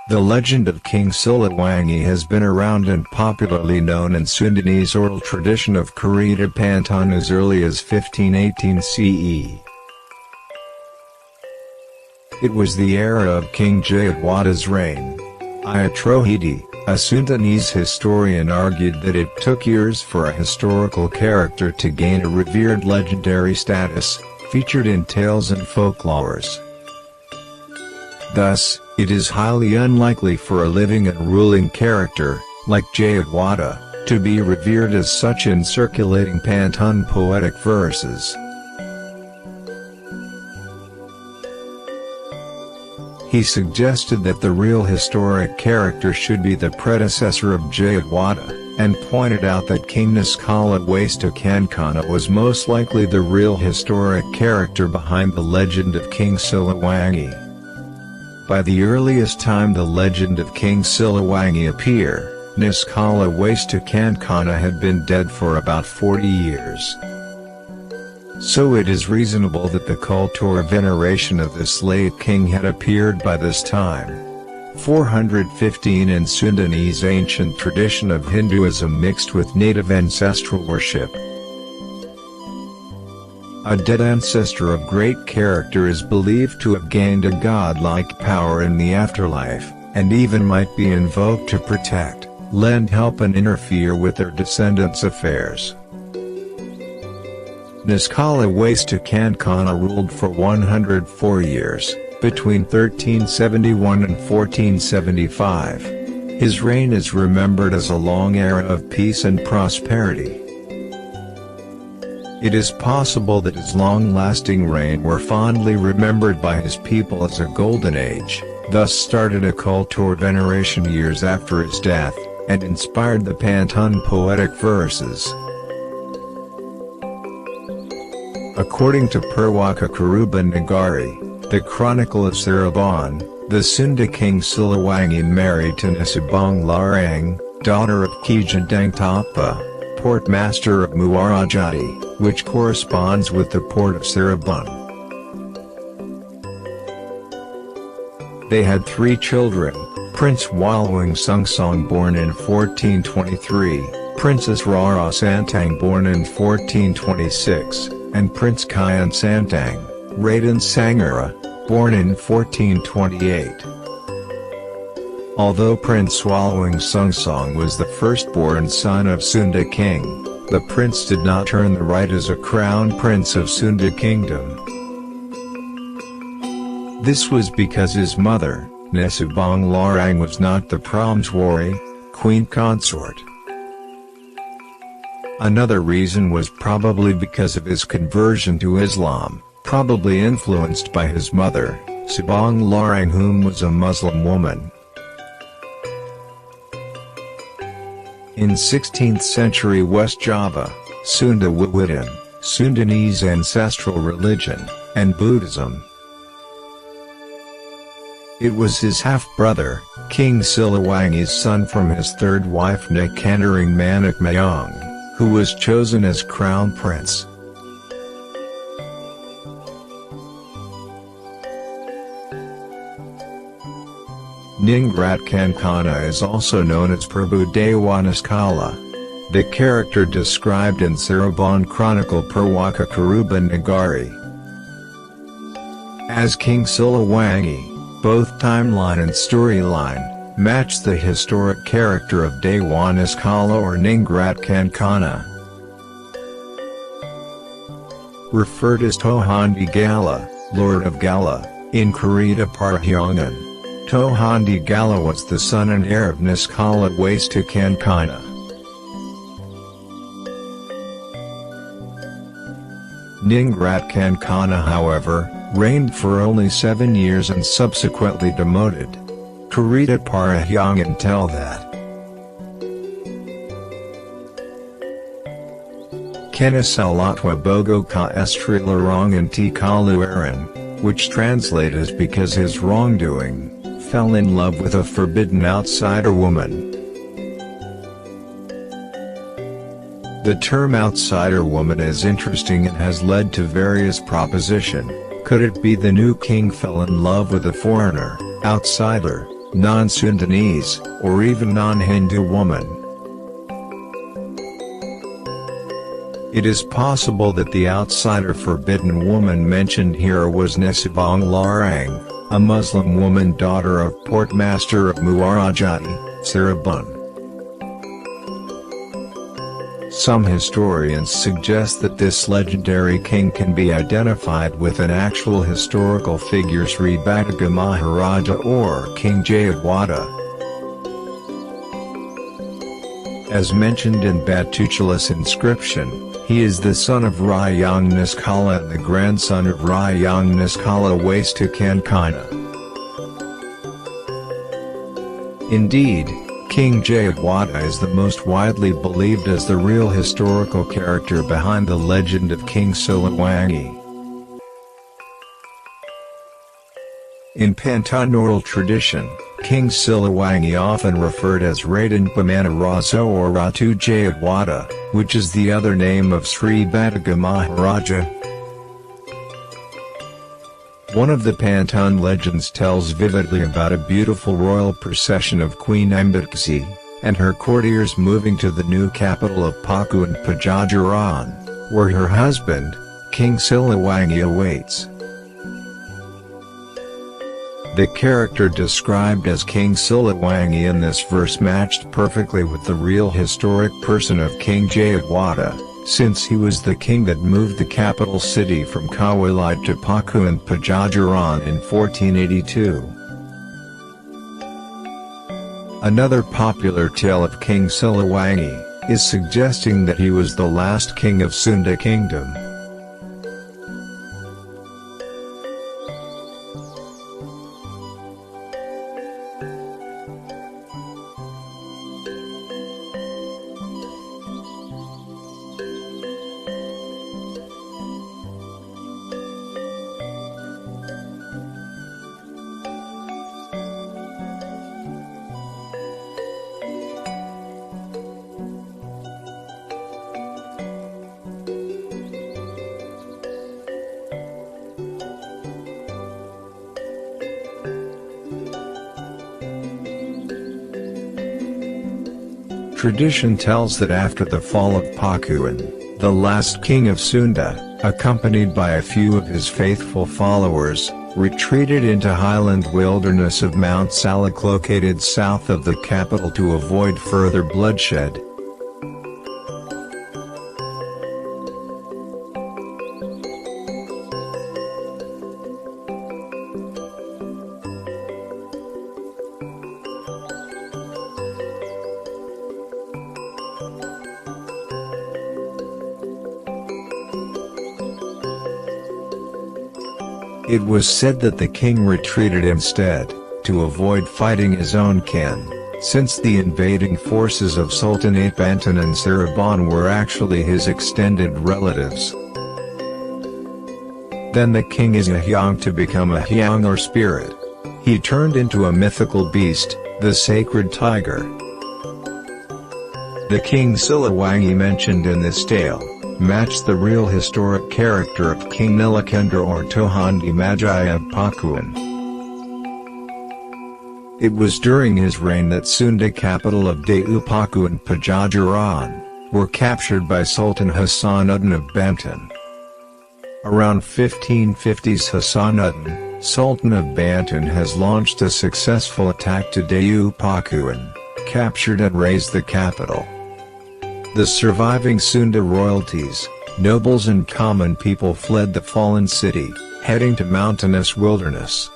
The legend of King Siliwangi has been around and popularly known in Sundanese oral tradition of Karita Pantan as early as 1518 CE. It was the era of King Jayadwada's reign. Ayatrohidi, a Sundanese historian, argued that it took years for a historical character to gain a revered legendary status, featured in tales and folklores. Thus, it is highly unlikely for a living and ruling character, like Jayadwada, to be revered as such in circulating Pantun poetic verses. He suggested that the real historic character should be the predecessor of Jayadwada, and pointed out that King Niskala Wastukankana was most likely the real historic character behind the legend of King Siliwangi. By the earliest time the legend of King Siliwangi appeared, Niskala Wastukankana had been dead for about 40 years. So it is reasonable that the cult or veneration of this late king had appeared by this time. 415 in Sundanese ancient tradition of Hinduism mixed with native ancestral worship. A dead ancestor of great character is believed to have gained a godlike power in the afterlife, and even might be invoked to protect, lend help and interfere with their descendants' affairs. Niskala Wastukankana ruled for 104 years, between 1371 and 1475. His reign is remembered as a long era of peace and prosperity. It is possible that his long-lasting reign were fondly remembered by his people as a golden age, thus started a cult or veneration years after his death, and inspired the Pantun poetic verses. According to Purwaka Karuba Nagari, the Chronicle of Cirebon, the Sunda king Siliwangi married to Nisibong Larang, daughter of Kijandang Tapa, portmaster of Muarajati, which corresponds with the port of Cirebon. They had 3 children, Prince Walwang Sungsong born in 1423, Princess Rara Santang born in 1426, and Prince Kayan Santang, Raden Sangara, born in 1428. Although Prince Walwang Sungsong was the firstborn son of Sunda king, the prince did not earn the right as a crown prince of Sunda kingdom. This was because his mother, Nisibong Larang, was not the Pramswari, queen consort. Another reason was probably because of his conversion to Islam, probably influenced by his mother, Subong Larang, whom was a Muslim woman. In 16th century West Java, Sunda Wiwitan, Sundanese ancestral religion, and Buddhism. It was his half-brother, King Siliwangi's son from his third wife Nikandaring Manik Mayong, who was chosen as crown prince. Ningrat Kankana is also known as Prabhu Dewa Niskala. The character described in Cirebon Chronicle Purwaka Karuba Nagari as King Siliwangi, both timeline and storyline match the historic character of Dewa Niskala or Ningrat Kankana. Referred as Tohandi Gala, Lord of Gala, in Karita Parahyangan. Tohandi Gala was the son and heir of Niskala Wastukankana. Ningrat Kankana, however, reigned for only 7 years and subsequently demoted. Karita Parahyangan tell that Kenisalatwa Bogo Ka Estri Larong and Ti Kaluaran, which translates as because his wrongdoing, fell in love with a forbidden outsider woman. The term outsider woman is interesting and has led to various proposition. Could it be the new king fell in love with a foreigner, outsider, non-Sundanese, or even non-Hindu woman. It is possible that the outsider forbidden woman mentioned here was Nesibong Larang, a Muslim woman daughter of Portmaster of Muarajati, Cirebon. Some historians suggest that this legendary king can be identified with an actual historical figure, Sri Badaga Maharaja or King Jayawada. As mentioned in Batuchala's inscription, he is the son of Rayang Niskala and the grandson of Rayang Niskala Wastukankina. Indeed, King Jayawada is the most widely believed as the real historical character behind the legend of King Siliwangi. In Pantan oral tradition, King Siliwangi often referred as Raden Pamanaraso or Ratu Jayawada, which is the other name of Sri Badaga Maharaja. One of the Pantan legends tells vividly about a beautiful royal procession of Queen Ambedkasi and her courtiers moving to the new capital of Pakuan Pajajaran, where her husband, King Siliwangi, awaits. The character described as King Siliwangi in this verse matched perfectly with the real historic person of King Jayawada, since he was the king that moved the capital city from Kawilite to Pakuan Pajajaran in 1482. Another popular tale of King Siliwangi is suggesting that he was the last king of Sunda Kingdom. Tradition tells that after the fall of Pakuan, the last king of Sunda, accompanied by a few of his faithful followers, retreated into highland wilderness of Mount Salak located south of the capital to avoid further bloodshed. It was said that the king retreated instead, to avoid fighting his own kin, since the invading forces of Sultanate Banten and Cirebon were actually his extended relatives. Then the king is a hyang to become a hyang or spirit. He turned into a mythical beast, the sacred tiger. The King Siliwangi mentioned in this tale matched the real historic character of King Nilakendra or Tohandi Majaya of Pakuan. It was during his reign that Sunda capital of Dayu Pakuan Pajajaran were captured by Sultan Hasanuddin of Banten. Around 1550s Hasanuddin, Sultan of Banten has launched a successful attack to Dayu Pakuan, captured and razed the capital. The surviving Sunda royalties, nobles and common people fled the fallen city, heading to mountainous wilderness.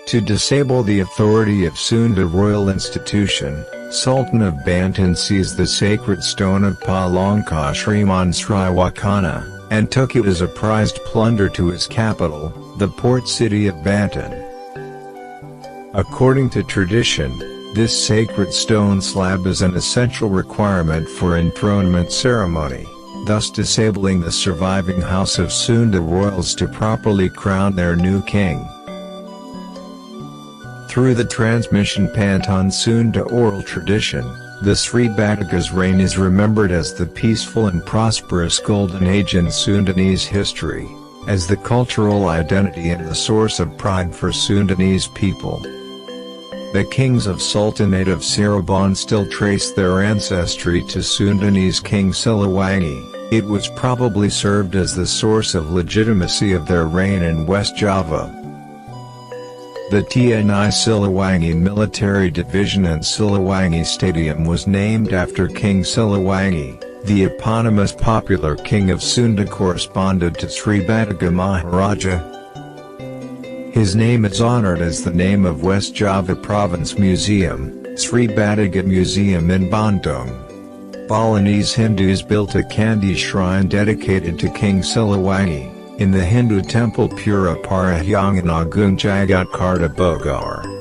To disable the authority of Sunda royal institution, Sultan of Banten seized the sacred stone of Palongka Shriman Sriwakana, and took it as a prized plunder to his capital, the port city of Banten. According to tradition, this sacred stone slab is an essential requirement for enthronement ceremony, thus disabling the surviving house of Sunda royals to properly crown their new king. Through the transmission Pantan Sunda oral tradition, the Sri Badaga's reign is remembered as the peaceful and prosperous golden age in Sundanese history, as the cultural identity and the source of pride for Sundanese people. The kings of Sultanate of Cirebon still trace their ancestry to Sundanese King Siliwangi. It was probably served as the source of legitimacy of their reign in West Java. The TNI Siliwangi Military Division and Siliwangi Stadium was named after King Siliwangi. The eponymous popular king of Sunda corresponded to Sri Baduga Maharaja. His name is honored as the name of West Java Province Museum, Sri Baduga Museum in Bandung. Balinese Hindus built a Candi shrine dedicated to King Siliwangi, in the Hindu temple Pura Parahyangan Agung Jagat Karta Bogor.